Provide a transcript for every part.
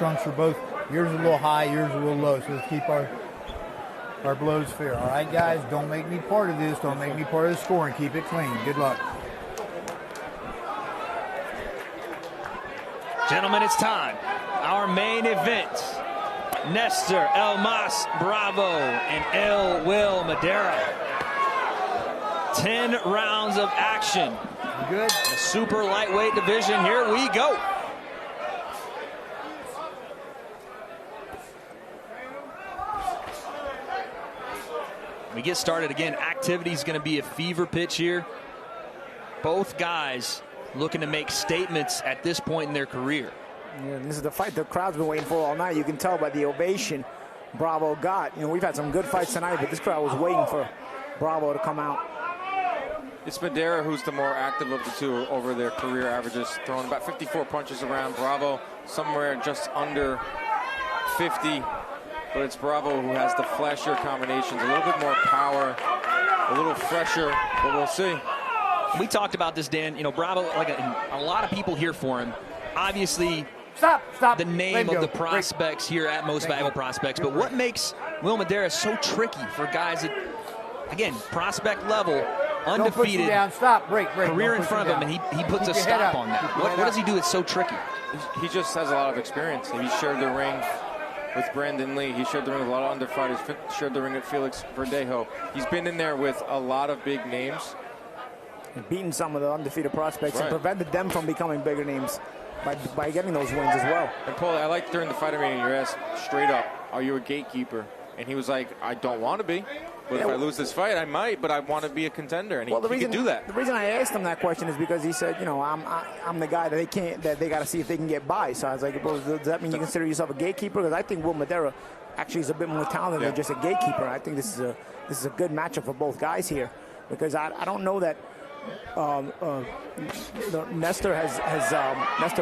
trunks are both, yours is a little high, yours is a little low, so let's keep our blows fair. All right, guys, don't make me part of this. Don't make me part of the scoring. Keep it clean. Good luck. Gentlemen, it's time. Our main event. Nestor El Mas Bravo and El Will Madera. 10 rounds of action. Good. The super lightweight division. Here we go. We get started again. Activity is going to be a fever pitch here. Both guys looking to make statements at this point in their career. Yeah, this is the fight the crowd's been waiting for all night. You can tell by the ovation Bravo got. You know, we've had some good fights tonight, but this crowd was waiting for Bravo to come out. It's Madera who's the more active of the two over their career averages, throwing about 54 punches around. Bravo somewhere just under 50, but it's Bravo who has the flashier combinations, a little bit more power, a little fresher, but we'll see. We talked about this, Dan. You know, Bravo, like a lot of people here for him. Obviously, Stop. The name of the prospects here at Most Valuable Prospects. But what makes Will Madera so tricky for guys that, again, prospect level, undefeated, down. Stop. Break. career in front of him, and he puts a stop on that. What does he do that's so tricky? He just has a lot of experience. He shared the ring with Brandon Lee. He shared the ring with a lot of underfighters. Shared the ring with Felix Verdejo. He's been in there with a lot of big names. And beaten some of the undefeated prospects and prevented them from becoming bigger names by getting those wins as well. And Paul, I like during the fighter meeting, you asked straight up, are you a gatekeeper? And he was like, I don't want to be. But if I lose this fight, I might, but I want to be a contender. And he can do that. The reason I asked him that question is because he said, you know, I'm the guy that they got to see if they can get by. So I was like, well, does that mean you consider yourself a gatekeeper? Because I think Will Madera actually is a bit more talented than just a gatekeeper. I think this is a good matchup for both guys here, because I don't know that Nestor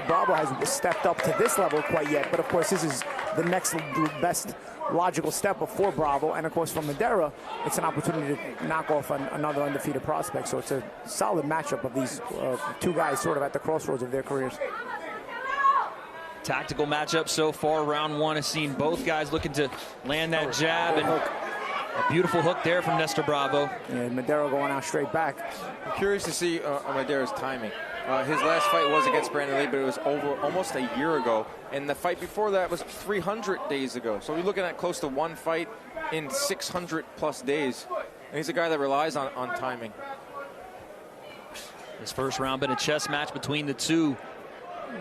Bravo has stepped up to this level quite yet, but of course this is the next best logical step before Bravo, and of course from Madera it's an opportunity to knock off another undefeated prospect. So it's a solid matchup of these two guys sort of at the crossroads of their careers. Tactical matchup so far. Round one has seen both guys looking to land that jab, and a beautiful hook there from Nestor Bravo. And Madera going out straight back. I'm curious to see Madera's timing. His last fight was against Brandon Lee, but it was over almost a year ago. And the fight before that was 300 days ago. So we're looking at close to one fight in 600 plus days. And he's a guy that relies on timing. This first round been a chess match between the two.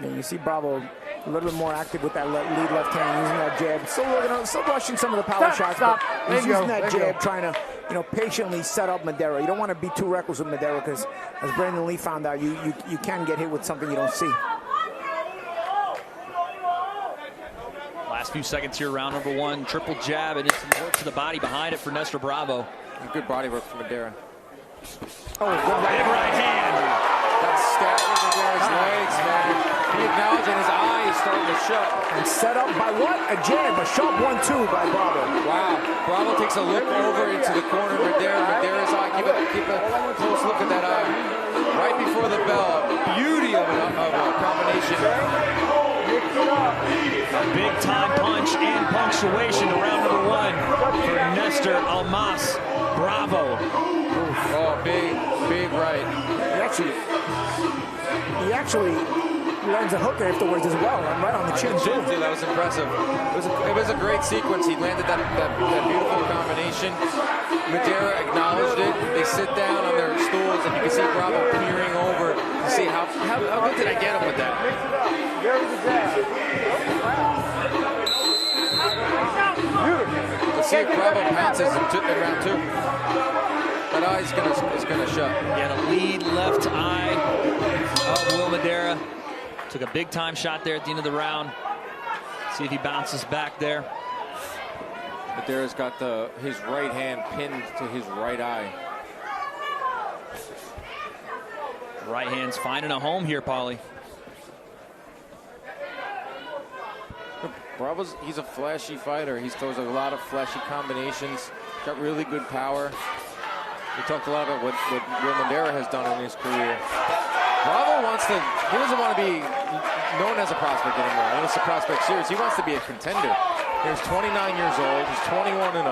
And you see Bravo a little bit more active with that lead left hand, using that jab. Still rushing some of the power shots, but he's using that jab, trying to, you know, patiently set up Madera. You don't want to be too reckless with Madera, because as Brandon Lee found out, you can get hit with something you don't see. Last few seconds here, round number one. Triple jab, and it's work to the body behind it for Nestor Bravo. Good body work from Madera. Oh, good right hand. That stab with Madera's legs, man. He acknowledged, and his eye is starting to shut. And set up by what? A jab, a sharp 1-2 by Bravo. Wow. Bravo takes a look over into the corner. Madera's eye. Keep a close look at that eye. Right before the bell. Beauty of a combination. A big time punch and punctuation to round number one for Nestor El Mas Bravo. Oh, big right. He actually lands a hook afterwards as well, right on the chin too. That was impressive. It was a great sequence. He landed that beautiful combination. Madera acknowledged it. They sit down on their stools, and you can see Bravo peering over to see how good did I get him with that. Let's see if Bravo pounces in round two. That eye is gonna shut. Yeah, the lead left eye of Will Madera. Took a big time shot there at the end of the round. See if he bounces back there. Madera's got his right hand pinned to his right eye. Right hand's finding a home here, Paulie. He's a flashy fighter. He throws a lot of flashy combinations. Got really good power. We talked a lot about what Will Madera has done in his career. Bravo he doesn't want to be known as a prospect anymore. When it's a prospect series, he wants to be a contender. He's 29 years old. He's 21-0.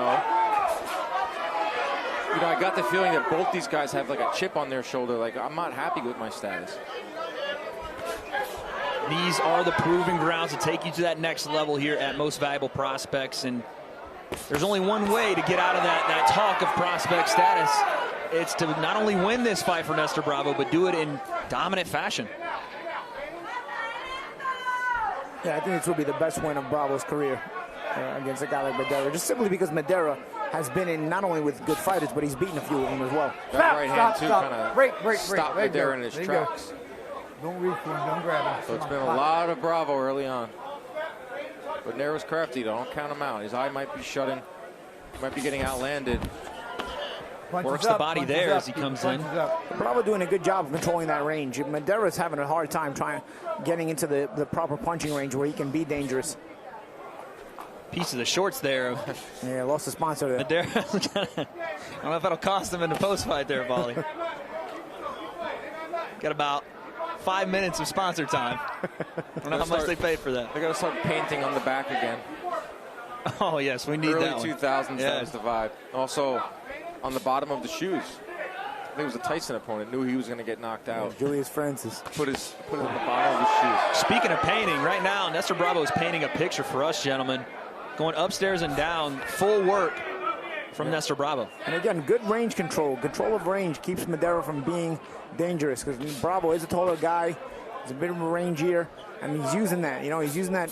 You know, I got the feeling that both these guys have like a chip on their shoulder. Like, I'm not happy with my status. These are the proving grounds to take you to that next level here at Most Valuable Prospects. And there's only one way to get out of that talk of prospect status. It's to not only win this fight for Nestor Bravo, but do it in dominant fashion. Yeah, I think this will be the best win of Bravo's career against a guy like Madera, just simply because Madera has been in not only with good fighters, but he's beaten a few of them as well. That right hand, too, kind of stopped Madera in his tracks. Don't reach for him, don't grab him. So it's been a lot of Bravo early on. But Nero's crafty, don't count him out. His eye might be shutting, might be getting outlanded. Works the body there as he comes in. Bravo doing a good job of controlling that range. Madera's having a hard time getting into the proper punching range where he can be dangerous. Piece of the shorts there. Yeah, lost the sponsor there. Madera, I don't know if that'll cost him in the post fight there, Volley. Got about 5 minutes of sponsor time. I don't know how much they paid for that. They got to start painting on the back again. Oh, yes, we need that Early 2000s, that was the vibe. Also, on the bottom of the shoes. I think it was a Tyson opponent. Knew he was going to get knocked out. Yeah, Julius Francis. Put it on the bottom of his shoes. Speaking of painting, right now, Nestor Bravo is painting a picture for us, gentlemen. Going upstairs and down, full work from Nestor Bravo. And again, good range control. Control of range keeps Madera from being dangerous, because Bravo is a taller guy. He's a bit of a rangier, and he's using that. You know, he's using that.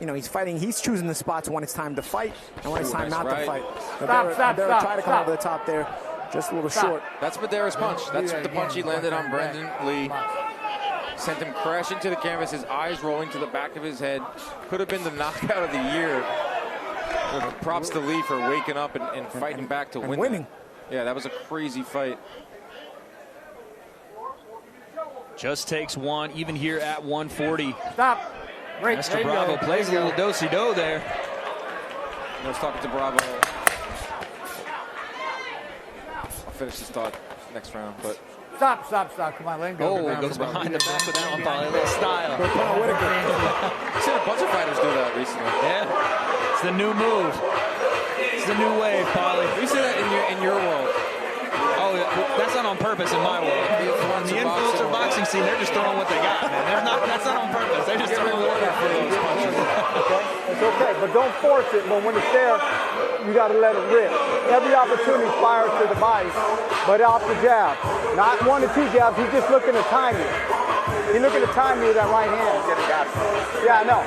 You know, he's fighting. He's choosing the spots when it's time to fight and when it's time not to fight. Madera tried to come over the top there, just a little short. That's Madera's punch. That's the punch he landed on Brendan Lee. Sent him crashing to the canvas, his eyes rolling to the back of his head. Could have been the knockout of the year. Props to Lee for waking up and fighting back to win. That. Yeah, that was a crazy fight. Just takes one, even here at 140. Stop. Break. Nestor Bravo plays a little do-si-do there. I was talking to Bravo. I'll finish this thought next round, but. Stop. Come on, let him go. Oh, goes behind the back with that one, Polly. A little style. I've seen a bunch of fighters do that recently. Yeah, it's the new move. It's the new wave, Polly. You see that in your world? Oh, that's not on purpose in my world. The influencer boxing scene, they're just throwing what they got, man. That's not on purpose. They're just throwing what they got. Okay? It's okay, but don't force it. But when it's there, you got to let it rip. Every opportunity fires to the body, but off the jab. Not 1 or 2 jabs. He's just looking to time you. He's looking to time you with that right hand. Yeah, I know.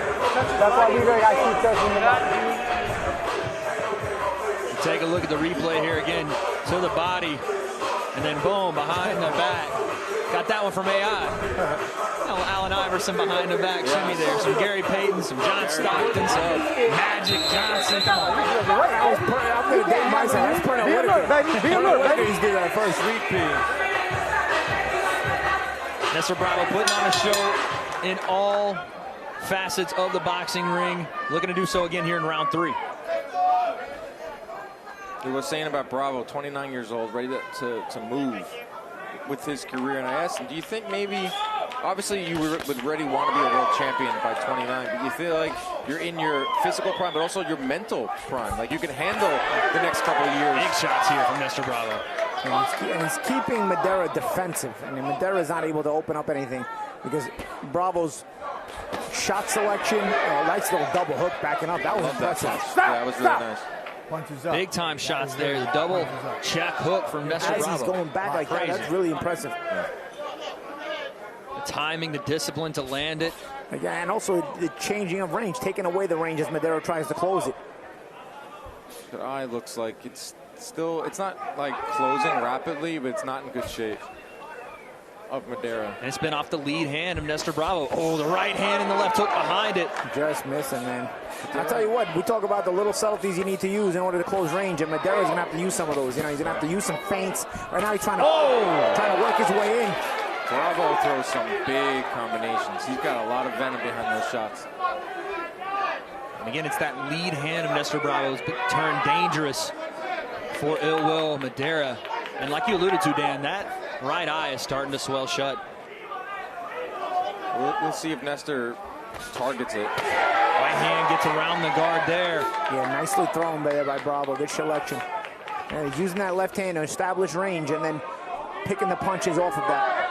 That's why we really got to keep touching the body. Take a look at the replay here again. To the body. And then boom, behind the back. Got that one from AI. Allen Iverson behind the back shimmy there. Some Gary Payton, some John Stockton, some Magic Johnson. Come on. I'm going to date myself. That's Pernell Whitaker. Pernell Whitaker's did that first repeat. Nestor Bravo putting on a show in all facets of the boxing ring. Looking to do so again here in round 3. He was saying about Bravo, 29 years old, ready to move with his career. And I asked him, do you think maybe, obviously you would already want to be a world champion by 29, but you feel like you're in your physical prime, but also your mental prime? Like you can handle the next couple of years. Big shots here from Nestor Bravo. And he's keeping Madera defensive. I mean, Madera is not able to open up anything because Bravo's shot selection, nice little double hook backing up. That was impressive. Yeah, that was really nice. Big time shots there. The double check hook from Nestor Bravo. As he's going back like that, that's really impressive. Yeah. The timing, the discipline to land it. Yeah, and also the changing of range, taking away the range as Madera tries to close it. The eye looks like it's not like closing rapidly, but it's not in good shape of Madera. And it's been off the lead hand of Nestor Bravo. Oh, the right hand and the left hook behind it. Just missing, man. I'll tell you what, we talk about the little subtleties you need to use in order to close range, and Madera's going to have to use some of those. You know, he's going to have to use some feints. Right now he's trying to work his way in. Bravo throws some big combinations. He's got a lot of venom behind those shots. And again, it's that lead hand of Nestor Bravo's turned dangerous for ill will Madera. And like you alluded to, Dan, that right eye is starting to swell shut. We'll see if Nestor targets it. Right hand gets around the guard there. Yeah, nicely thrown there by Bravo. Good selection. And he's using that left hand to establish range and then picking the punches off of that.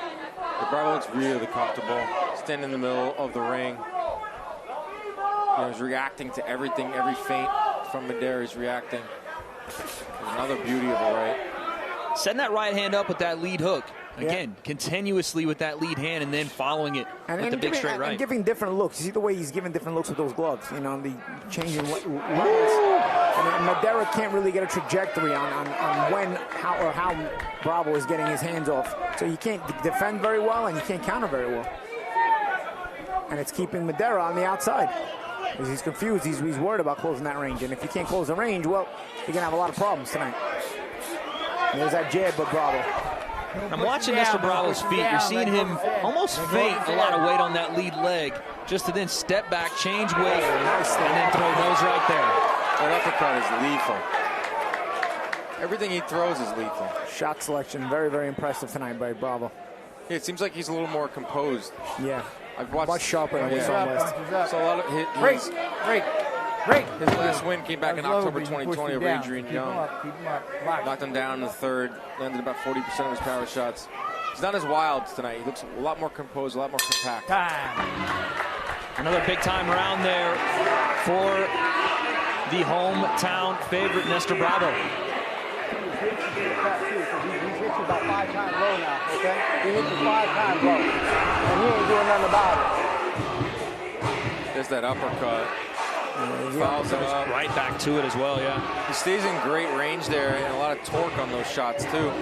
But Bravo looks really comfortable. Standing in the middle of the ring. You know, he's reacting to everything, every feint from Madera. He's reacting. Another beauty of a right. Setting that right hand up with that lead hook. Again, continuously with that lead hand and then following it with the big straight right. And giving different looks. You see the way he's giving different looks with those gloves. You know, the changing levels. And Madera can't really get a trajectory on when, how Bravo is getting his hands off. So you can't defend very well and you can't counter very well. And it's keeping Madera on the outside. Because he's confused. He's worried about closing that range. And if you can't close the range, well, you're going to have a lot of problems tonight. And there's that jab of Bravo. I'm watching Nestor Bravo's feet. You're seeing him almost feint a lot of weight on that lead leg, just to then step back, change weight, and then throw those right there. That uppercut is lethal. Everything he throws is lethal. Shot selection, very, very impressive tonight by Bravo. Yeah, it seems like he's a little more composed. Yeah. I've watched much sharper than we saw last. So a lot of his last win came back in October 2020 over Adrian Young. Knocked him down in the third, landed about 40% of his power shots. He's not as wild tonight. He looks a lot more composed, a lot more compact. Another big time round there for the hometown favorite, Nestor Bravo. He's hit you about 5 times low now, okay? He hit you 5 times low, and he ain't doing nothing about it. There's that uppercut. Fouls him up. Right back to it as well, yeah. He stays in great range there and a lot of torque on those shots, too.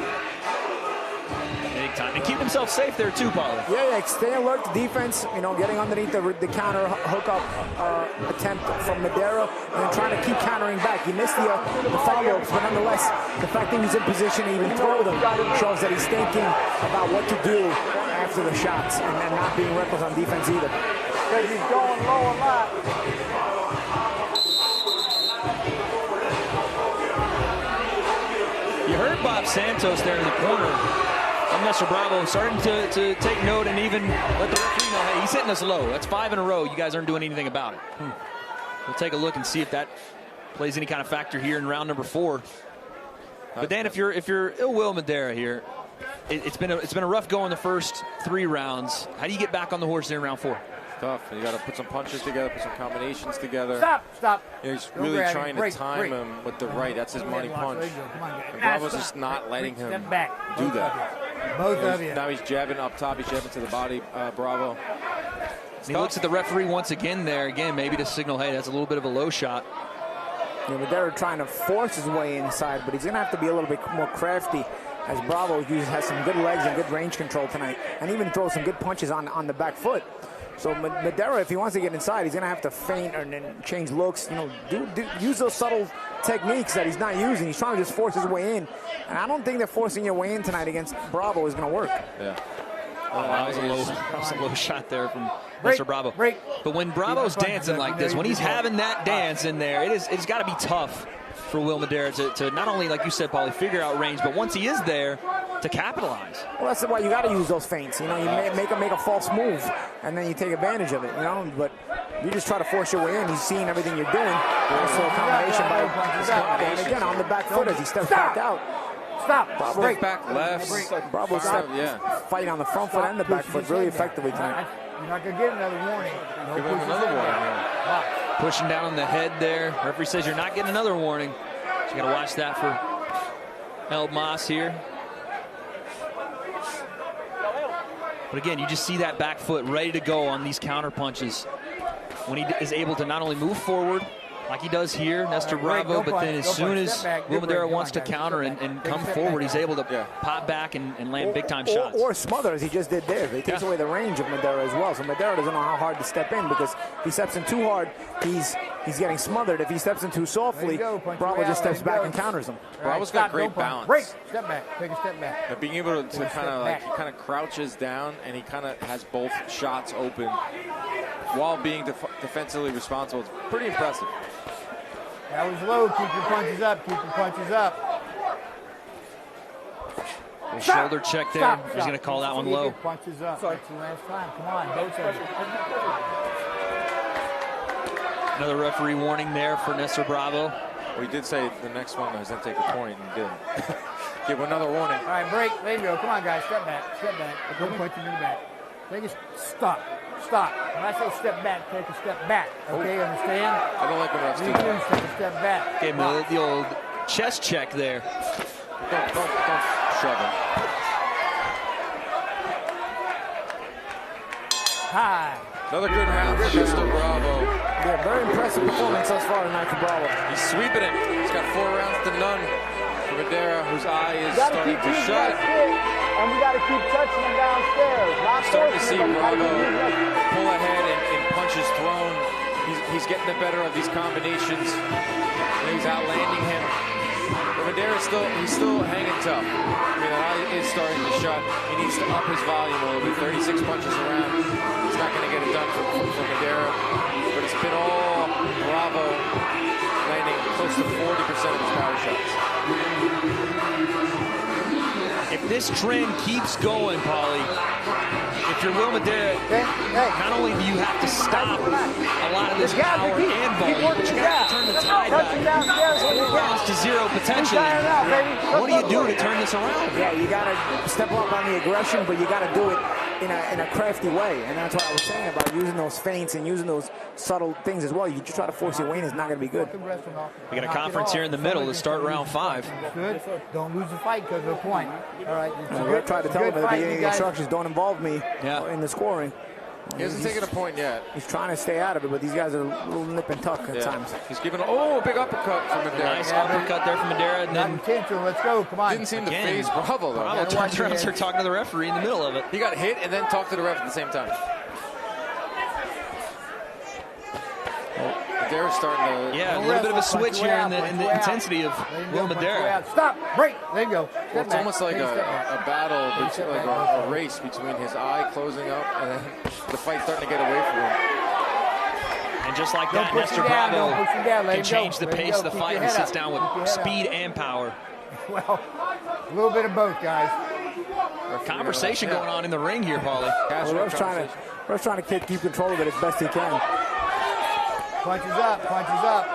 Big time. And keep himself safe there, too, Paulie. Yeah, stay alert to defense, you know, getting underneath the counter hookup attempt from Madera and then trying to keep countering back. He missed the follow-ups, but nonetheless, the fact that he's in position to even throw them shows that he's thinking about what to do after the shots and then not being reckless on defense either. Because he's going low a lot. You heard Bob Santos there in the corner. Nestor Bravo starting to take note and even let the referee know, hey, he's hitting us low. That's 5 in a row. You guys aren't doing anything about it. We'll take a look and see if that plays any kind of factor here in round number 4. But Dan, if you're ill will Madera here, it's been a rough go in the first 3 rounds. How do you get back on the horse there in round 4? Tough. You got to put some punches together, put some combinations together. Stop. You know, he's really trying to time him with the right. That's his money punch. And Bravo's just not letting him do that. Both of you. Now he's jabbing up top. He's jabbing to the body, Bravo. He looks at the referee once again there, maybe to signal, hey, that's a little bit of a low shot. You know, Madera trying to force his way inside, but he's going to have to be a little bit more crafty as Bravo has some good legs and good range control tonight and even throw some good punches on the back foot. So Madera, if he wants to get inside, he's going to have to feint and then change looks. You know, use those subtle techniques that he's not using. He's trying to just force his way in. And I don't think that forcing your way in tonight against Bravo is going to work. Yeah. That was a low shot there from Mr. Bravo. But when Bravo's dancing like this, when he's having that dance in there, it's got to be tough for Will Madera to not only, like you said, Paulie, figure out range, but once he is there, to capitalize. Well, that's why you got to use those feints. You know, you make a false move, and then you take advantage of it. You know, but you just try to force your way in. He's seeing everything you're doing. Also a combination by and again on the back foot as he steps back out. Bravo's back left. Bravo's fighting on the front foot and the back foot really effectively tonight. You're not going to get another warning. Give him another warning. Pushing down on the head there. Referee says you're not getting another warning. So you got to watch that for El Mas here. But again, you just see that back foot ready to go on these counter punches when he is able to not only move forward like he does here, Nestor Bravo, but then as soon as Will Madera wants to counter and come forward, he's able to pop back and land big-time shots. Or smother, as he just did there. He takes away the range of Madera as well. So Madera doesn't know how hard to step in because if he steps in too hard, he's getting smothered. If he steps in too softly, Bravo just steps back and counters him. Bravo's got great balance. Break, step back, take a step back. And being able to kind of like, he kind of crouches down and he kind of has both shots open while being defensively responsible. It's pretty impressive. That was low. Keep your punches up. Keep your punches up. Shoulder check there. He's going to call that one low. Punches up. That's the last time. Come on, both sides. Another referee warning there for Nestor Bravo. Well, he did say the next one was going to take a point, and he didn't. Give him another warning. All right, break. There you go. Come on, guys. Step back. Step back. Don't punch him in the back. Take a stop. Stop. When I say step back, take a step back. Okay, understand? I don't like when refs do that. Take a step back. Gave him the old chest check there. Don't shove him. High. Another good round for Nestor Bravo. Yeah, very impressive performance thus far tonight for Bravo. He's sweeping it. He's got 4 rounds to none for Madera, whose eye is starting to shut. And we got to keep touching him downstairs. Not Starting to see forcing him, Bravo but pull ahead and punches thrown. He's getting the better of these combinations. He's outlanding him. But Madera's still hanging tough. I mean, the eye is starting to shut. He needs to up his volume a little bit. 36 punches around. He's not going to get it done for Madera. But it's been all Bravo landing close to 40% of his power shots. If this trend keeps going, Paulie, if you're Will Madera, not only do you have to stop a lot of this power and volume, but you got to turn the tide back. 4 rounds to 0 potentially. What do you do to turn this around? Yeah, you got to step up on the aggression, but you got to do it in a crafty way. And that's what I was saying about using those feints and using those subtle things as well. You just try to force your way in, it's not going to be good. We got a conference here in the middle to start round 5. Good. Don't lose the fight because of a point. All right. I tried to tell him at the beginning of the instructions, don't involve me in the scoring. He hasn't taken a point yet. He's trying to stay out of it, but these guys are a little nip and tuck at times. He's giving a big uppercut from Madera. Nice uppercut there from Madera. And then intentional. Let's go. Come on. Didn't seem to phase Bravo, though. Bravo turns around and starts talking to the referee in the middle of it. He got hit and then talked to the ref at the same time. Madera's starting to... Yeah, a little bit of a switch here in the intensity of Will Madera. Stop. Break. There you go. Well, it's almost like a battle, like a race between his eye closing up and then the fight starting to get away from him. And just like that, Nestor Bravo can change the pace of the fight and he sits down with speed and power. Well, a little bit of both, guys. Conversation going on in the ring here, Paulie. Ref's trying to keep control of it as best he can. Punches up, punches up.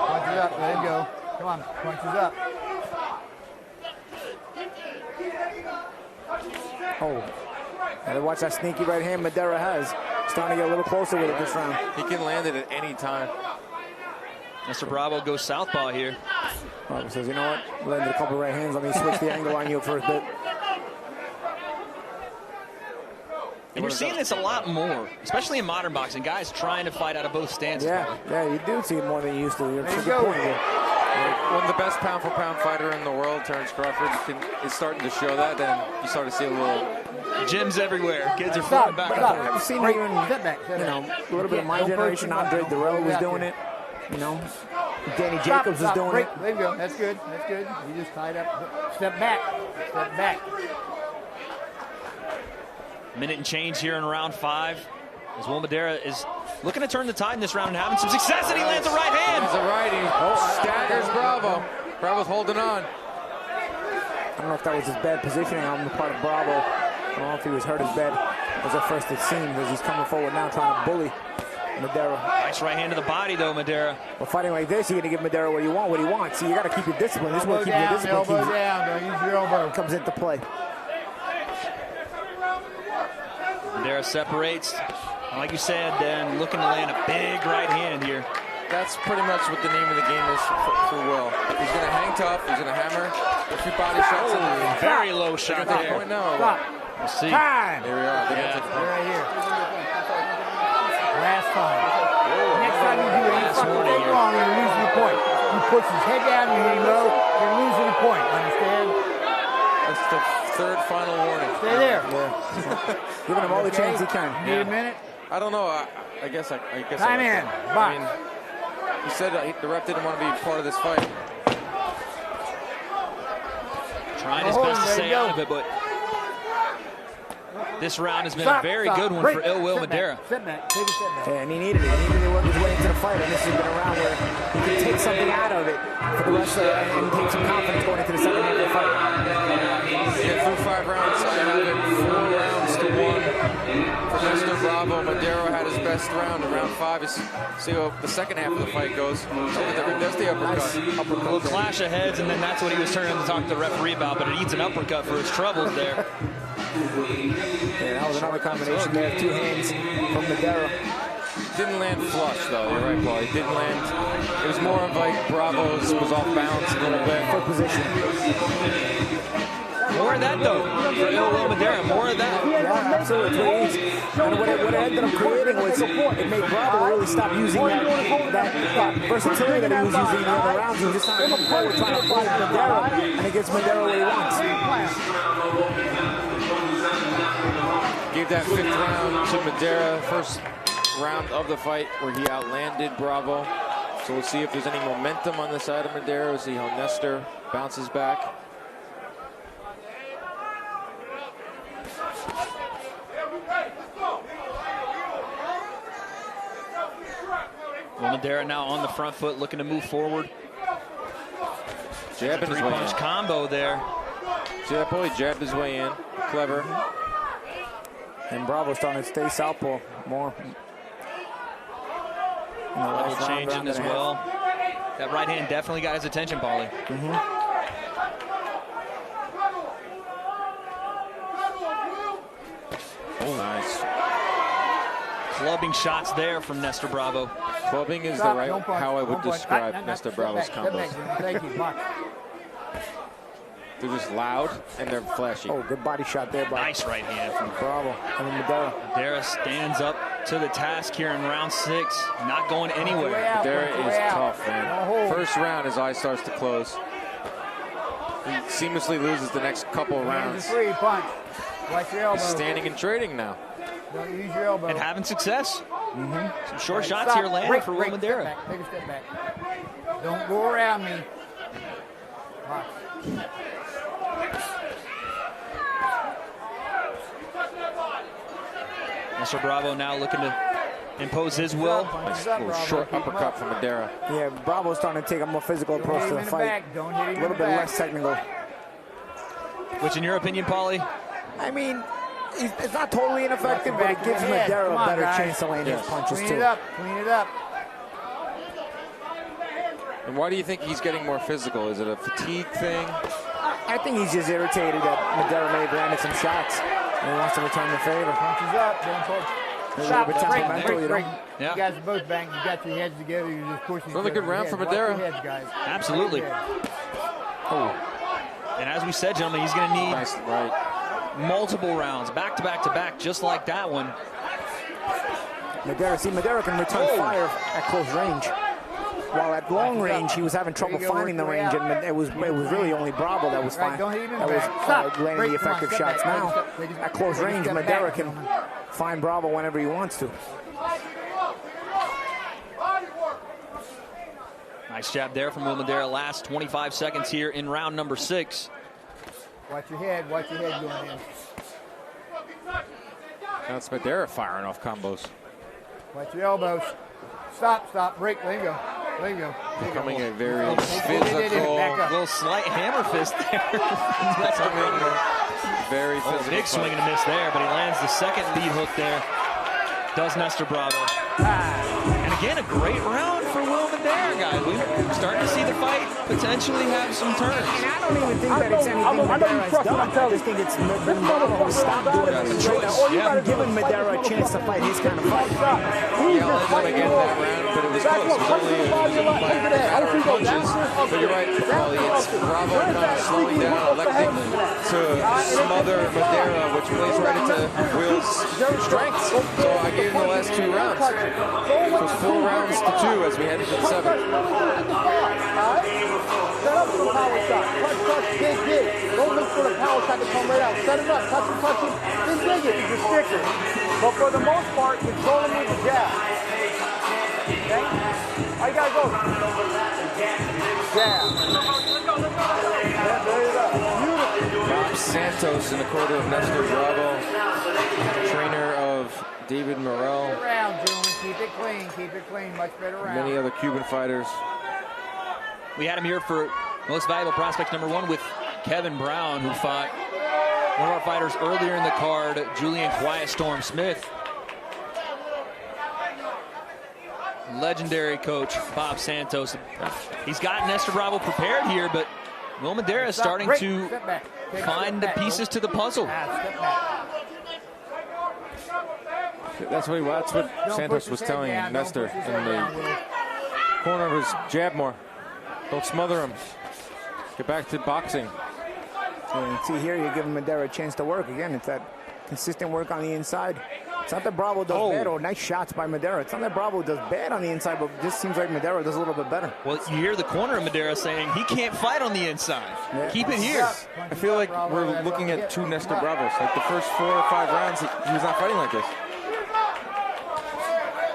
Punches up, let him go. Come on, punches up. Oh, and watch that sneaky right hand Madera has. Starting to get a little closer with it this round. He can land it at any time. Nestor Bravo goes southpaw here. Bravo says, you know what? Landed a couple right hands. Let me switch the angle on you for a bit. And you're seeing this a lot more, especially in modern boxing. Guys trying to fight out of both stances. Yeah, you do see it more than you used to. There you go. When the best pound-for-pound fighter in the world, Terrence Crawford, is starting to show that, then you start to see a little... Gyms everywhere. Kids are flying back and forth. I've seen even, a little bit of my generation. Andre Durrell was doing it. You know, Danny Jacobs is doing it. There you go. That's good. That's good. You just tied up. Step back. Step back. Minute and change here in round 5. As Will Madera is looking to turn the tide in this round and having some success, and he lands a right hand. Lands a righty. Staggers Bravo. Bravo's holding on. I don't know if that was his bad positioning on the part of Bravo. I don't know if he was hurt as bad as at first it seemed, as he's coming forward now trying to bully Madera. Nice right hand to the body, though, Madera. Well, fighting like this, you're going to give Madera what he wants. See, you got to keep your discipline. This is what keeps your discipline. Elbow down. Don't use your elbow. Comes into play. Madera separates. Like you said, then looking to land a big right hand here. That's pretty much what the name of the game is for Will. He's going to hang tough. He's going to hammer a few body shots. Very low shot there. Point now. Stop. We'll see. Time. Here we are. Yeah, right here. Last time. Next time you do any fucking thing wrong, you're losing the point. He puts his head down, you hit him low, you're losing the point. Understand? That's the third final warning. Stay there. Giving him all the chance he can. Need a minute? I don't know. I guess Time I in. I Box. mean, he said the ref didn't want to be part of this fight. Trying his best to stay out of it, but this round has been a very good one for Ill Will Madera. Step back. Take a step back. Yeah, and he needed it. He needed to work his way into the fight, and this has been a round where he can take something out of it for the rest of it and take some confidence going into the second half of the fight. He had last round, in round 5, is see how the second half of the fight goes. There's the uppercut. A little clash of heads, and then that's what he was turning to talk to the referee about, but it eats an uppercut for his troubles there. Yeah, that was another combination there. 2 hands from Madera. Didn't land flush, though. You're right, Paul. He didn't land. It was more of like Bravo's was off balance a little bit. Foot position. More of that, though, for Will Madera. More of that. Yeah, absolutely. And what it ended up creating was it made Bravo really stop using that versatility that he was using in the other rounds. He was just trying to come forward, trying to fight Madera, and it gets Madera what he wants. Gave that 5th round to Madera. First round of the fight where he outlanded Bravo. So we'll see if there's any momentum on the side of Madera. We'll see how Nestor bounces back. Will Madera now on the front foot, looking to move forward. Jabbing his way in. 3-punch combo there. See that boy jabbed his way in. Clever. And Bravo's starting to stay southpaw more. Level changing as well. That right hand definitely got his attention, Paulie. Oh, nice. Clubbing shots there from Nestor Bravo. Clubbing is the right how I would describe Nestor Bravo's combos. Thank you, Mark. They're just loud and they're flashy. Oh, good body shot there by Nice right hand from Bravo. And Madera. Madera stands up to the task here in round 6, not going anywhere. Madera is tough, man. First round, his eye starts to close. He seamlessly loses the next couple rounds. 3 punch. Watch your elbow. He's standing and trading now. Don't use your elbow. And having success. Some short shots here landing for Will Madera. Take a step back. Don't go around me. Watch. Nestor Bravo now looking to impose his will. Nice little short uppercut from Madera. Yeah, Bravo's starting to take a more physical approach to the fight. A little bit less technical. Which, in your opinion, Paulie? I mean, it's not totally ineffective, but it gives Madera a better chance to land his punches, too. Clean it up. Clean it up. And why do you think he's getting more physical? Is it a fatigue thing? I think he's just irritated that Madera may have landed some shots, and he wants to return the favor. Punches up. Don't touch. Maybe Stop. a little bit temperamental, you know? Yeah. You guys are both banging. You got your heads together. You're just pushing. Another good round for Madera. Watch your heads, guys. Absolutely. Oh, And as we said, gentlemen, he's going to need Nice, right. multiple rounds, back to back to back, just like that one. Madera can return fire at close range. While at long range, he was having trouble finding the range, and it was really only Bravo that was landing the effective shots. Now, at close range, Madera can find Bravo whenever he wants to. Nice jab there from Will Madera. Last 25 seconds here in round number 6. Watch your head. Watch your head going in. Now it's Madera firing off combos. Watch your elbows. Stop. Stop. Break. There you go. There you go. Becoming a very Back physical, up. Little slight hammer fist there. very physical. Big swing and a miss there, but he lands the second lead hook there. Does Nestor Bravo. And again, a great round for Will Madera, guys. We're starting to see the fight potentially have some turns. And I don't even think that it's anything Madera has done. I just think it's Bravo who's stopped doing it. Yeah. Giving Madera a chance to fight his kind of fight. Yeah, let's not again that round, but it was close. It was only a matter of punches. But you're right, Paulie. It's Bravo kind of slowing down, electing to smother Madera, which plays right into Will's strengths. So I gave him the last 2 rounds. So it's 4 rounds to 2 as we head into the 7th. Set up for the power shot. Touch, dig. Don't look for the power shot to come right out. Set it up, touch him, then dig it. He's a sticker. But for the most part, control him with the jab. Okay? All you gotta go. Jab. Yeah, there you go. Beautiful. Bob Santos in the quarter of Nestor Bravo, trainer of David Morrell. Round, gentlemen. Keep it clean. Keep it clean. Much better round. Many other Cuban fighters. We had him here for most valuable prospects number 1 with Kevin Brown, who fought one of our fighters earlier in the card, Julian Quiet Storm Smith. legendary coach Bob Santos. He's got Nestor Bravo prepared here, but Will Madera is starting to find the pieces to the puzzle. That's what Santos was telling Nestor in the corner of his jab more. Don't smother him. Get back to boxing. And see here, you're giving Madera a chance to work. Again, it's that consistent work on the inside. It's not that Bravo does bad, or nice shots by Madera. It's not that Bravo does bad on the inside, but it just seems like Madera does a little bit better. Well, you hear the corner of Madera saying he can't fight on the inside. Yeah. Keep it here. I feel like we're looking at two Nestor Bravos. Like the first 4 or 5 rounds, he was not fighting like this.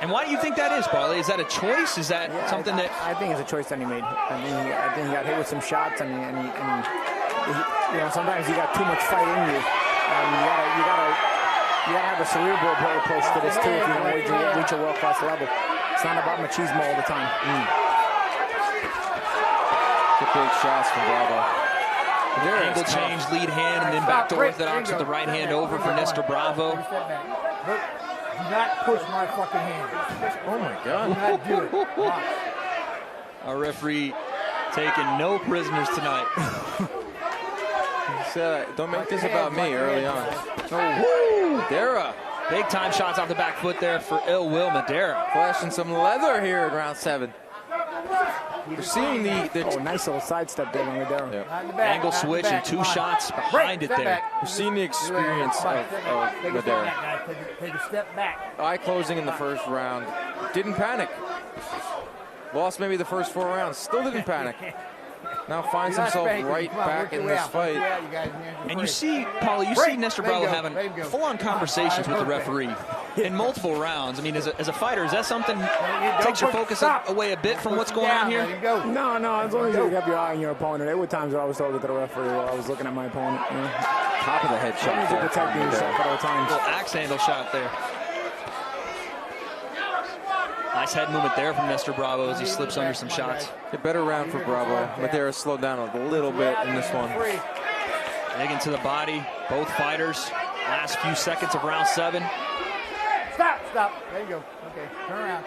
And why do you think that is, Paulie? Is that a choice? Is that something that... I think it's a choice that he made. I think he got hit with some shots, and you know, sometimes you got too much fight in you. You gotta have a cerebral approach to this too if you want to reach a world-class level. It's not about machismo all the time. Good big shots from Bravo. Angle change, lead hand, and then back to orthodox with the right hand over for Nestor Bravo. Do not push my fucking hand. Oh my God. Do not do it. Our referee taking no prisoners tonight. He said, don't make this about me early on. Madera. Big time shots off the back foot there for Will Madera. Flashing some leather here in round 7. We're seeing the nice little sidestep there from Madera. Yep. Angle switch and 2 shots behind it there. We're seeing the experience of Madera. Take a step back. Eye closing in the first round. Didn't panic. Lost maybe the first 4 rounds. Still didn't panic. Now finds himself right back in this fight. And you see, Paulie, you see Nestor Bravo having full-on conversations with the referee in multiple rounds. I mean, as a fighter, is that something that takes your focus away a bit from what's going on here? No, as long as you have your eye on your opponent. There were times where I was told to look at the referee while I was looking at my opponent. You know? Top of the head shot. To protect yourself at all times. Little axe handle shot there. Nice head movement there from Nestor Bravo as he slips under some shots. A better round for Bravo. Madera slowed down a little bit in this one. Big into the body, both fighters. Last few seconds of round 7. Stop. There you go. Okay, turn around.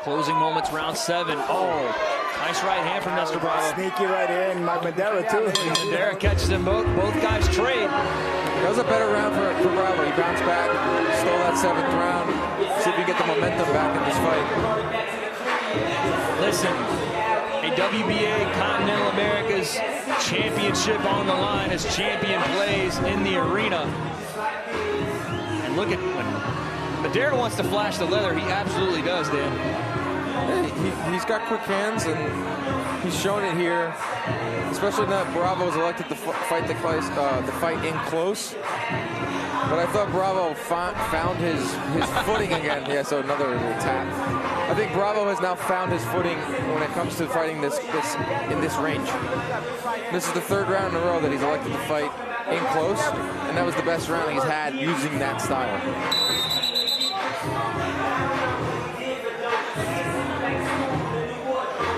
Closing moments, round 7. Oh. Nice right hand from Nestor Bravo. Sneaky right hand, Madera too. Madera catches them both. Both guys trade. That was a better round for Bravo. He bounced back, stole that 7th round. See if he get the momentum back in this fight. Listen, a WBA Continental America's championship on the line as champion plays in the arena. And look at when Madera wants to flash the leather. He absolutely does, Dan. He's got quick hands, and he's shown it here. Especially now Bravo's elected to fight the fight in close. But I thought Bravo found his footing again. Yeah, so another little tap. I think Bravo has now found his footing when it comes to fighting this in this range. This is the 3rd round in a row that he's elected to fight in close, and that was the best round he's had using that style.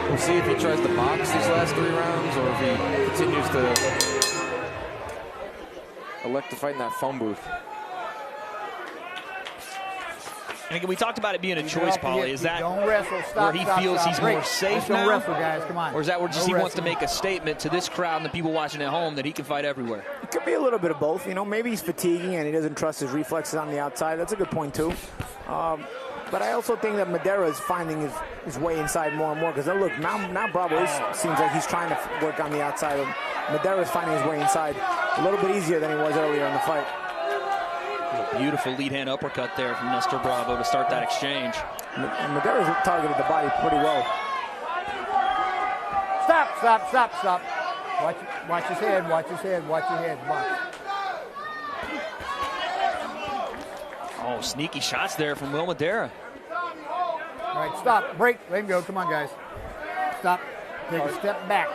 We'll see if he tries to box these last 3 rounds or if he continues to elect to fight in that phone booth. And again, we talked about it being a choice, Paulie. Is that where he feels he's more safe now? Wrestle, guys. Come on. Or is that where he wants to make a statement to this crowd and the people watching at home that he can fight everywhere? It could be a little bit of both. You know, maybe he's fatiguing and he doesn't trust his reflexes on the outside. That's a good point, too. But I also think that Madera is finding his way inside more and more. Because look, now Bravo seems like he's trying to work on the outside. Madera is finding his way inside a little bit easier than he was earlier in the fight. A beautiful lead hand uppercut there from Nestor Bravo to start that exchange. And Madera's targeted the body pretty well. Stop. Watch his head. Watch your head. Watch. Oh, sneaky shots there from Will Madera. All right, stop. Break. Let him go. Come on, guys. Stop. Take a step back.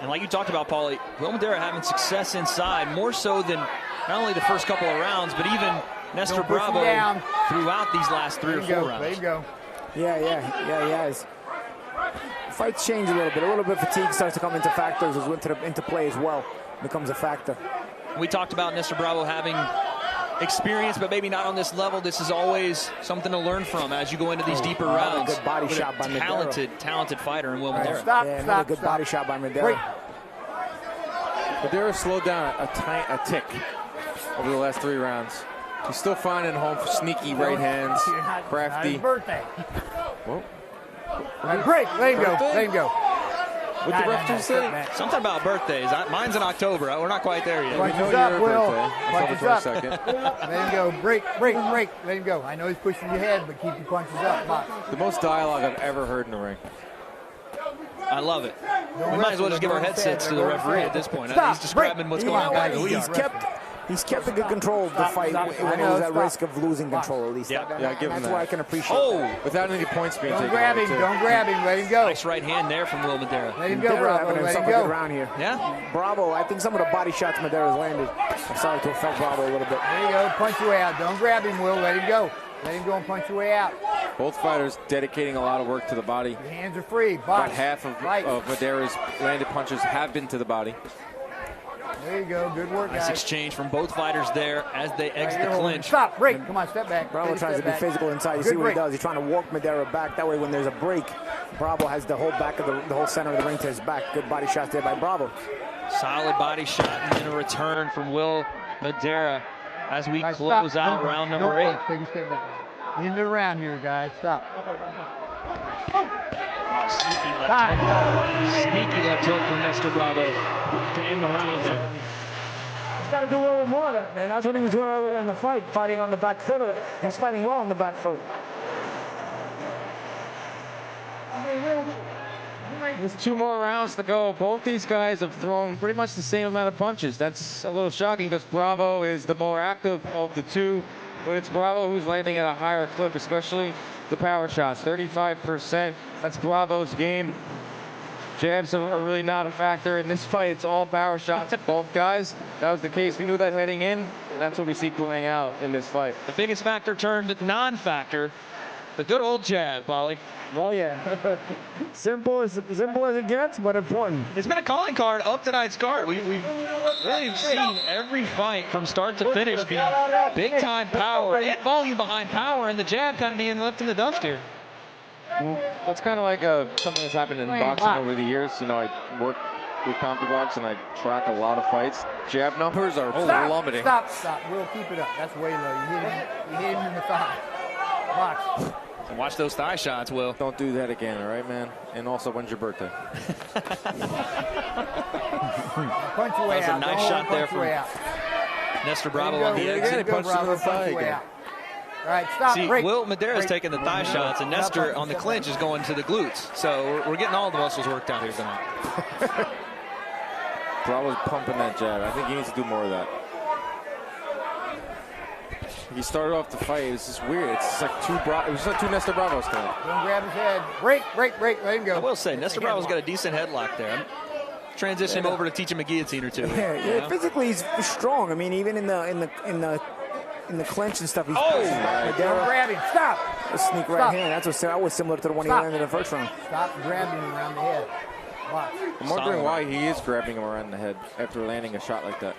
And like you talked about, Paulie, Will Madera having success inside, more so than not only the first couple of rounds, but even Nestor Bravo throughout these last 3 or 4 rounds. There you go. Yeah, he has. fights change a little bit fatigue starts to come into factors, into play as well, becomes a factor. We talked about Nestor Bravo having experience, but maybe not on this level. This is always something to learn from as you go into these deeper rounds. Good body shot by Madera. Talented fighter in Will Madera. Another good body shot by Madera. Madera slowed down a tick over the last 3 rounds. He's still finding home for sneaky right hands, crafty. Birthday. Whoa. Break. Let him go. Let him go. What the ref just say? Something about birthdays. Mine's in October. We're not quite there yet. Punches up, Will. Punches Punches up. for a second. Let him go. Break. Let him go. I know he's pushing your head, but keep your punches up. Box. The most dialogue I've ever heard in the ring. I love it. We might as well just give our headsets to the referee at this point. He's describing what's going on. He's kept a good control of the fight when he was at risk of losing control, at least. Yeah, I give him that's that. why I can appreciate that. Without any points being taken. Don't grab him. Don't grab him. Let him go. Nice right hand there from Will Madera. Let him go, Bravo. Let him go. Around here. Yeah. Bravo, I think some of the body shots Madera's landed are starting to affect Bravo a little bit. There you go. Punch your way out. Don't grab him, Will. Let him go. Let him go and punch your way out. Both fighters dedicating a lot of work to the body. Your hands are free. About Box. half of Madera's landed punches have been to the body. There you go. Good work, Nice guys. exchange from both fighters there as they exit the clinch. Stop. Break. Come on. Step back. Bravo tries to be physical inside. You see what he does. He's trying to walk Madera back. That way, when there's a break, Bravo has the whole back of the whole center of the ring to his back. Good body shots there by Bravo. Solid body shot and then a return from Will Madera as we close out round number 8. Take a step back. End the round here, guys. Stop. Sneaky left hook from Nestor Bravo to end the round. He's got to do a little more, and that's what he was doing earlier in the fight, fighting on the back foot. He's fighting well on the back foot. There's 2 more rounds to go. Both these guys have thrown pretty much the same amount of punches. That's a little shocking because Bravo is the more active of the two, but it's Bravo who's landing at a higher clip, especially the power shots. 35%. That's Bravo's game. Jabs are really not a factor in this fight. It's all power shots. Both guys. That was the case. We knew that heading in, and that's what we see playing out in this fight. The biggest factor turned non-factor. The good old jab, Polly. Oh yeah, simple as it gets, but important. It's been a calling card of tonight's card. We've really seen every fight from start to finish be big time power and volume behind power, and the jab kind of being left in the dust here. Well, that's kind of like something that's happened in boxing over the years. You know, I work with CompuBox and I track a lot of fights. Jab numbers are plummeting. Stop. We'll keep it up. That's way low. You hit him in the thigh. Box. And watch those thigh shots, Will. Don't do that again, all right, man? And also, when's your birthday? Punch your way That was a out. nice Don't shot there punch your way out. Nestor Bravo on the There you exit. go, punched him in Bravo. the thigh Punch your way again. out. All right, stop. See, Break. Will Madera's Break. taking the thigh shots, and Nestor on the clinch is going to the glutes. So we're getting all the muscles worked out here tonight. Bravo's pumping that jab. I think he needs to do more of that. He started off the fight. It's just weird. It's like it was like two Nestor Bravos tonight. Don't grab his head. Break. Let him go. I will say, Nestor Bravo's got a decent headlock there. Transition him over to teach him a guillotine or two. Yeah, physically he's strong. I mean, even in the clinch and stuff, he's Don't Madera. grab him. Stop. A sneak right hand. That was similar to the one he landed in the first round. Stop grabbing him around the head. Watch. I'm wondering why he is grabbing him around the head after landing a shot like that.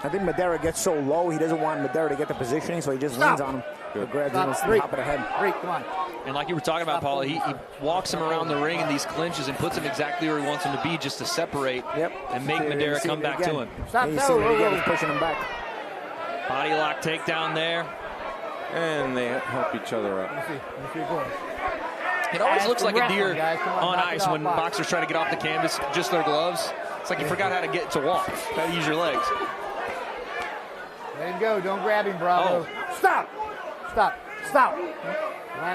I think Madera gets so low, he doesn't want Madera to get the positioning, so he just leans on him. Grabs him on the top of the head. Break. Come on. And like you were talking about, Paula, he walks him around the ring in these clinches and puts him exactly where he wants him to be just to separate and make Madera come back to him. Stop. You see it again, he's pushing him back. Body lock takedown there. And they help each other up. Let me see it going. It always looks like a deer Guys, come on knock ice it off, when box. boxers try to get off the canvas, just their gloves. It's like you forgot how to get to walk, how to use your legs. Let him go. Don't grab him, Bravo. Stop. Last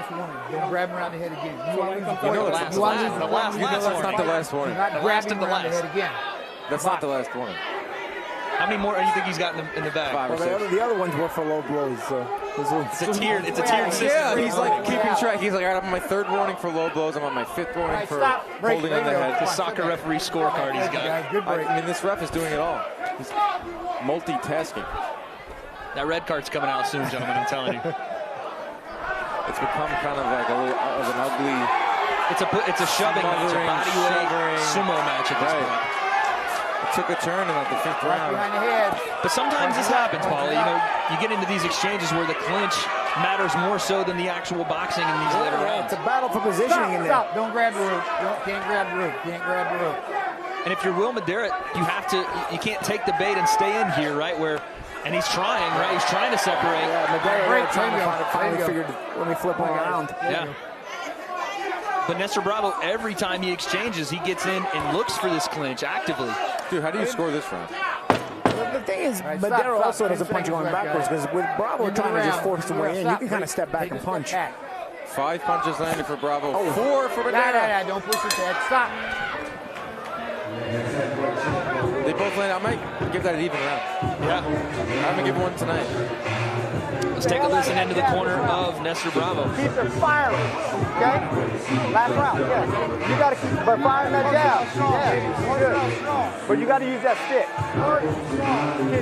warning. Don't grab him around the head again. You want to lose the You know point. the last That's not the last Do warning. not The grab last him of the around the last. head again. That's not the last warning. How many more do you think he's got in the bag? 5 or Well, 6. the other ones were for low blows. It's a tiered system. Yeah, he's like keeping track. He's like, all right, I'm on my 3rd warning for low blows. I'm on my 5th warning Right, for stop. Break. holding There on the you go. head. The Come on, soccer step back. referee scorecard he's Thank you, got. guys. Good break. I mean, this ref is doing it all. He's multitasking. That red card's coming out soon, gentlemen, I'm telling you. It's become kind of like a little of an ugly It's a shoving match, a bodyweight sumo match at this point. It took a turn in like the 5th round. Behind the head. But sometimes this happens, Paulie. You know, you get into these exchanges where the clinch matters more so than the actual boxing in these later rounds. It's a battle for positioning in there. Stop! Don't grab the rope. Can't grab the rope. Can't grab the rope. And if you're Will Madera, you can't take the bait and stay in here, right? And he's trying, right? He's trying to separate. Yeah, Madera Break, trying to bingo, finally bingo. figured, let me flip him around. Yeah. But Nestor Bravo, every time he exchanges, he gets in and looks for this clinch actively. Dude, how do you score this round? The thing is, Right, Madera stop. also doesn't 10 punch going seconds left, backwards, because with Bravo Into the trying to just round. force his way in, you Stop. can kind of step back Take and a step punch. back. 5 punches landed for Bravo. Oh. 4 for Madera. Don't push your head. Stop. They both landed. I might give that an even round. Yeah. I'm going to give one tonight. Let's take a listen into the corner of Nestor Bravo. Keep it firing, okay? Last round, yes. You got to keep, but firing that jab. Yeah, good. But you got to use that stick.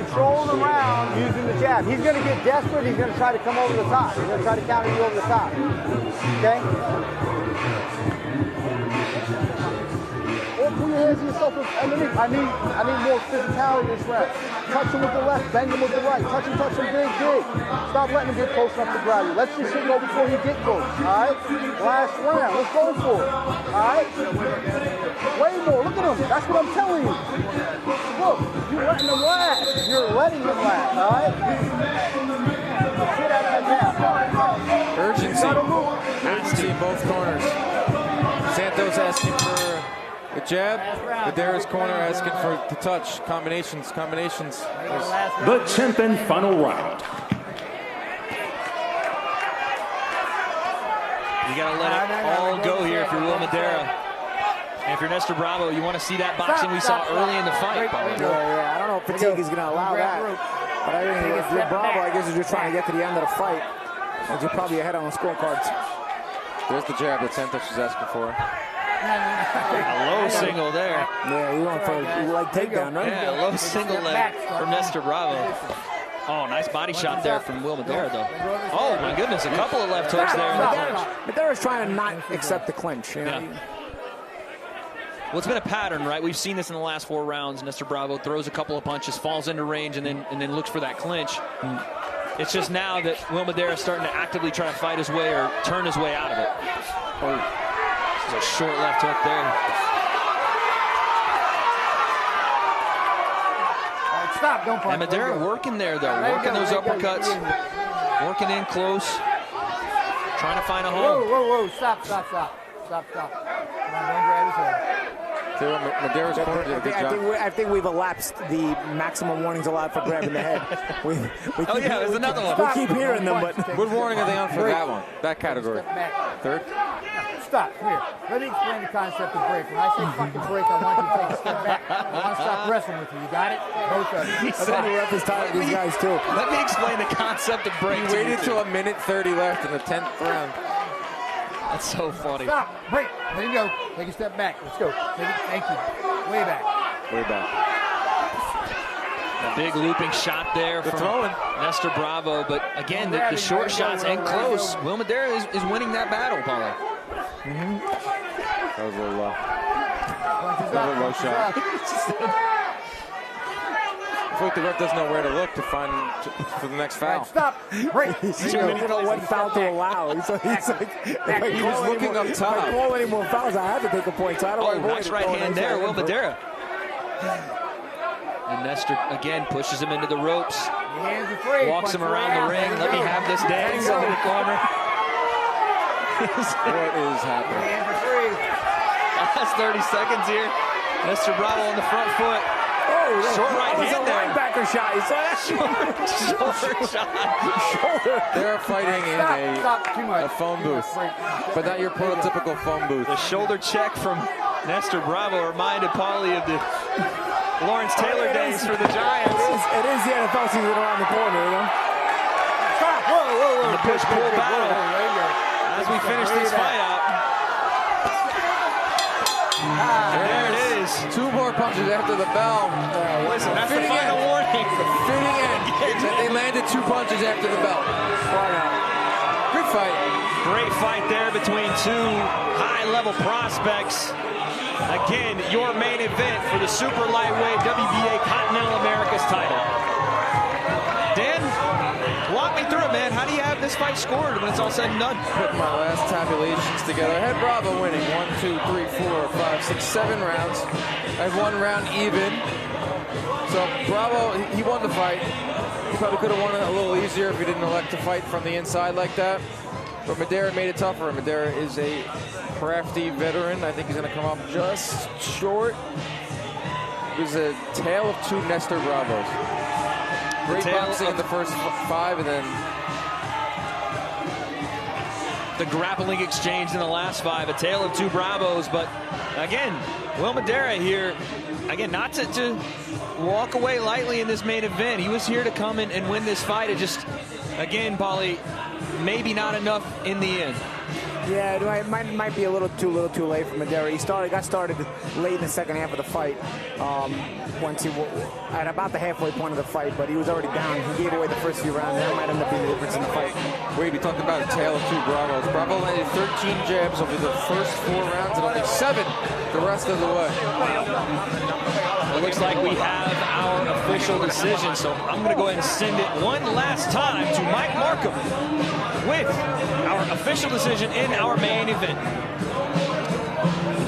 Control the round using the jab. He's going to get desperate. He's going to try to come over the top. He's going to try to counter you over the top. Okay? Or pull your hands to yourself underneath. I need more physicality this round. Touch him with the left, bang him with the right. Touch him, dig. Stop letting him get close enough to grab you. Let this shit go before you get close. Alright? Last round. Let's go for it. Alright? Way more. Look at him. That's what I'm telling you. Look, you're letting him last. You're letting him last. Alright? Get out of that jab. Urgency in both corners. Santos asking for the jab. Madera's corner asking for the touch. Combinations. The 10th and final round. You got to let it all go here if you're Will Madera. And if you're Nestor Bravo, you want to see that boxing we saw early in the fight, Paulie. Yeah, I don't know if fatigue is going to allow that. But I think if you're Bravo, I guess you're just trying to get to the end of the fight. And you're probably ahead on the scorecards. There's the jab that Santos is asking for. A low single there. Yeah, you went for a leg takedown, right? Yeah, a low single leg from Nestor Bravo. Oh, nice body shot there from Will Madera, though. Oh, my goodness, a couple of left hooks there in the clinch. Madera's trying to not accept the clinch. You know? Yeah. Well, it's been a pattern, right? We've seen this in the last 4 rounds. Nestor Bravo throws a couple of punches, falls into range, and then looks for that clinch. It's just now that Will Madera is starting to actively try to fight his way or turn his way out of it. Oh, this is a short left hook there. Stop, don't punch. And Madera working there, though, working those uppercuts, working in close, trying to find a home. Whoa, stop. Come on, don't grab his head. Madera's corner did a good job. I think we've elapsed the maximum warnings allowed for grabbing the head. Oh, yeah, there's another one. We keep hearing them, but What warning are they on for that one? That category? Third? Stop, come here. Let me explain the concept of break. When I say fucking break, I want you to take a step back. I want to stop wrestling with you. You got it? Both of you. I think the ref is tired of these guys, too. Let me explain the concept of break. He waited till a minute 30 left in the 10th round. That's so funny. Stop, break. There you go. Take a step back. Let's go. Thank you. Way back. A big looping shot there from Nestor Bravo, but again, the short shots and close. Will Madera is winning that battle, Paulie. That was a little low. That was a low shot. I feel like the ref doesn't know where to look to find for the next foul. Stop. Break. He doesn't know what foul to allow. He's like, He was looking up top. If I call any more fouls, I have to take a point. So I don't Oh, nice right hand there, Will Madera. And Nestor, again, pushes him into the ropes. Hands are free. Walks him around the ring. Let me have this dance in the corner. What is happening? Hands are free. Last 30 seconds here. Nestor Bravo on the front foot. Oh, Short right hand there. linebacker shot. You saw that? Short shot. They're fighting in a phone booth, but not your prototypical phone booth. The shoulder check from Nestor Bravo reminded Paulie of the Lawrence Taylor days for the Giants. It is the NFL season around the corner, you know? Stop. Whoa. The push-pull battle There you go. as we finish this fight out. There it is. 2 more punches after the bell. Listen, that's the Fitting final warning. Fitting in. They landed 2 punches after the bell. Good fight. Great fight there between two high-level prospects. Again, your main event for the super lightweight WBA Continental Americas title. Dan, walk me through it, man. How do you have this fight scored when it's all said and done? Put my last tabulations together. I had Bravo winning 1, 2, 3, 4, 5, 6, 7 rounds. I had 1 round even. So Bravo, he won the fight. He probably could have won it a little easier if he didn't elect to fight from the inside like that. But Madera made it tougher. Madera is a crafty veteran. I think he's going to come up just short. It was a tale of 2 Nestor Bravos. Great boxing in the first 5, and then the grappling exchange in the last 5. A tale of 2 Bravos. But again, Will Madera here, again, not to walk away lightly in this main event. He was here to come in and win this fight. It just, again, Paulie, maybe not enough in the end. Yeah, it might be a little too late for Madera. He got started late in the second half of the fight. Once he at about the halfway point of the fight, but he was already down. He gave away the first few rounds. That might end up being the difference in the fight. Wade, we talked about a tale of 2 Bravos. Bravo landed 13 jabs over the first 4 rounds and only 7 the rest of the way. It looks like we have our official decision, so I'm going to go ahead and send it one last time to Mike Markham with our official decision in our main event.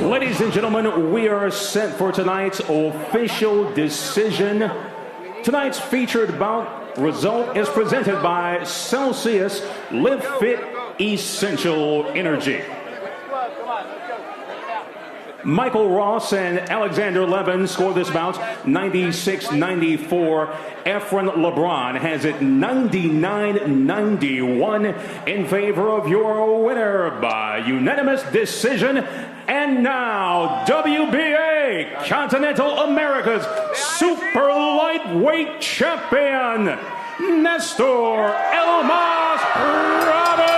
Ladies and gentlemen, we are set for tonight's official decision. Tonight's featured bout result is presented by Celsius Live Fit Essential Energy. Michael Ross and Alexander Levin scored this bout 96-94. Efren LeBron has it 99-91 in favor of your winner by unanimous decision. And now, WBA Continental America's super lightweight champion, Nestor Elmas Bravo!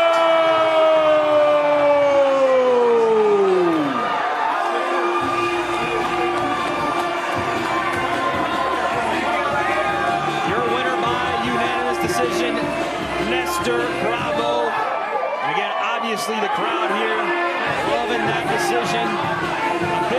Nestor Bravo. And again, obviously the crowd here loving that decision. A big